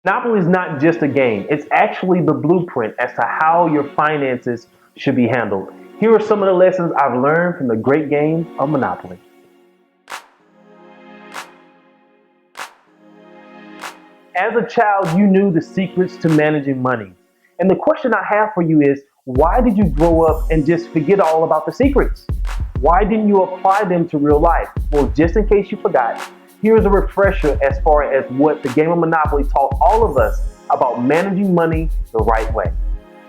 Monopoly is not just a game, it's actually the blueprint as to how your finances should be handled. Here are some of the lessons I've learned from the great game of Monopoly. As a child, you knew the secrets to managing money. And the question I have for you is, why did you grow up and just forget all about the secrets? Why didn't you apply them to real life? Well, just in case you forgot, here's a refresher as far as what the game of Monopoly taught all of us about managing money the right way.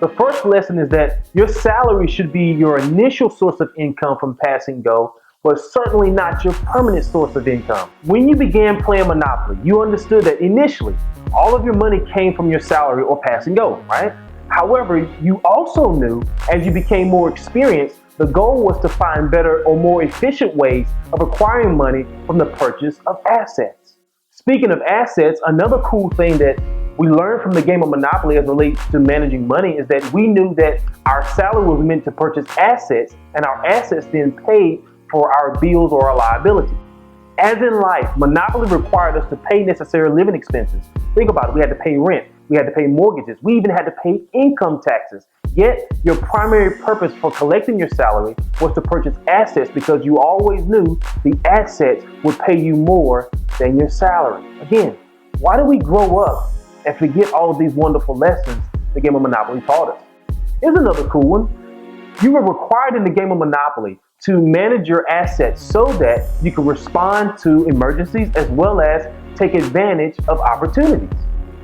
The first lesson is that your salary should be your initial source of income from pass and go, but certainly not your permanent source of income. When you began playing Monopoly, you understood that initially all of your money came from your salary or pass and go, right? However, you also knew as you became more experienced, the goal was to find better or more efficient ways of acquiring money from the purchase of assets. Speaking of assets, another cool thing that we learned from the game of Monopoly as it relates to managing money is that we knew that our salary was meant to purchase assets, and our assets then paid for our bills or our liabilities. As in life, Monopoly required us to pay necessary living expenses. Think about it, we had to pay rent, we had to pay mortgages, we even had to pay income taxes. Yet, your primary purpose for collecting your salary was to purchase assets because you always knew the assets would pay you more than your salary. Again, why do we grow up and forget all of these wonderful lessons the game of Monopoly taught us? Here's another cool one. You were required in the game of Monopoly to manage your assets so that you can respond to emergencies as well as take advantage of opportunities.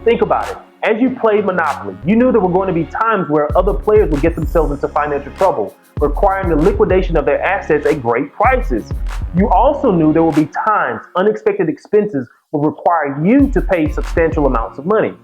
Think about it. As you played Monopoly, you knew there were going to be times where other players would get themselves into financial trouble, requiring the liquidation of their assets at great prices. You also knew there would be times unexpected expenses will require you to pay substantial amounts of money.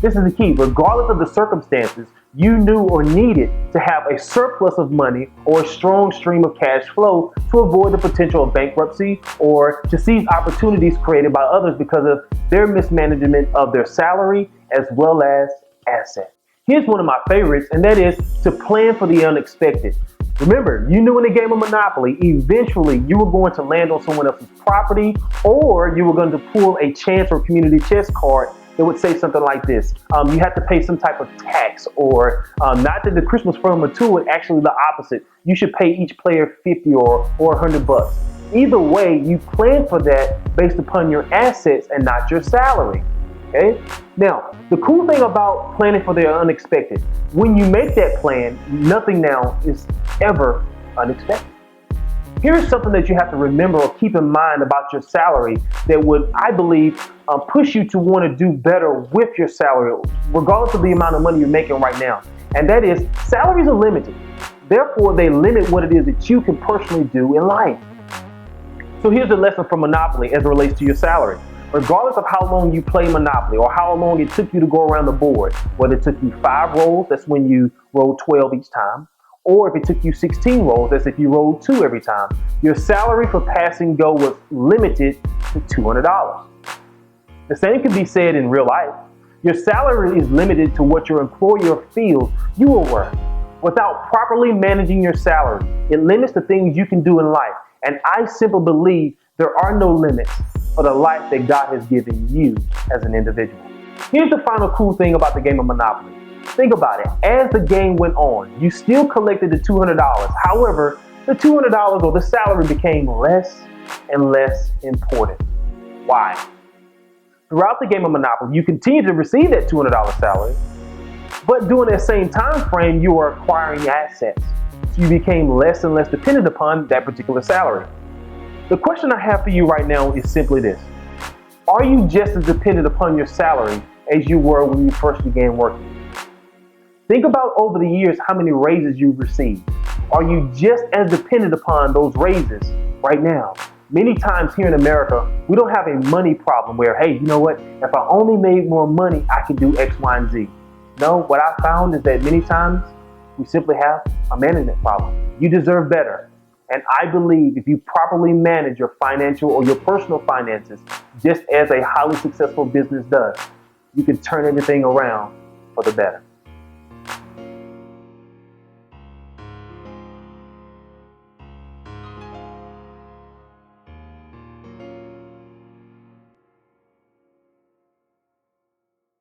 This is the key. Regardless of the circumstances, you knew or needed to have a surplus of money or a strong stream of cash flow to avoid the potential of bankruptcy or to seize opportunities created by others because of their mismanagement of their salary as well as assets. Here's one of my favorites, and that is to plan for the unexpected. Remember, you knew in the game of Monopoly, eventually you were going to land on someone else's property, or you were going to pull a chance or community chest card that would say something like this. You have to pay some type of tax, or not that the Christmas formula tool is actually the opposite. You should pay each player 50 or $100. Either way, you plan for that based upon your assets and not your salary. Okay? Now, the cool thing about planning for the unexpected, when you make that plan, nothing now is ever unexpected. Here's something that you have to remember or keep in mind about your salary that would, I believe, push you to want to do better with your salary, regardless of the amount of money you're making right now. And that is, salaries are limited. Therefore, they limit what it is that you can personally do in life. So here's a lesson from Monopoly as it relates to your salary. Regardless of how long you play Monopoly or how long it took you to go around the board, whether it took you 5 rolls, that's when you roll 12 each time, or if it took you 16 rolls, that's if you rolled 2 every time, your salary for pass and go was limited to $200. The same can be said in real life. Your salary is limited to what your employer feels you are worth. Without properly managing your salary, it limits the things you can do in life. And I simply believe there are no limits for the life that God has given you as an individual. Here's the final cool thing about the game of Monopoly. Think about it. As the game went on, you still collected the $200. However, the $200 or the salary became less and less important. Why? Throughout the game of Monopoly, you continue to receive that $200 salary, but during that same time frame, you were acquiring assets. So you became less and less dependent upon that particular salary. The question I have for you right now is simply this. Are you just as dependent upon your salary as you were when you first began working? Think about over the years how many raises you've received. Are you just as dependent upon those raises right now? Many times here in America, we don't have a money problem where, hey, you know what? If I only made more money, I could do X, Y, and Z. No, what I found is that many times we simply have a management problem. You deserve better. And I believe if you properly manage your financial or your personal finances, just as a highly successful business does, you can turn everything around for the better.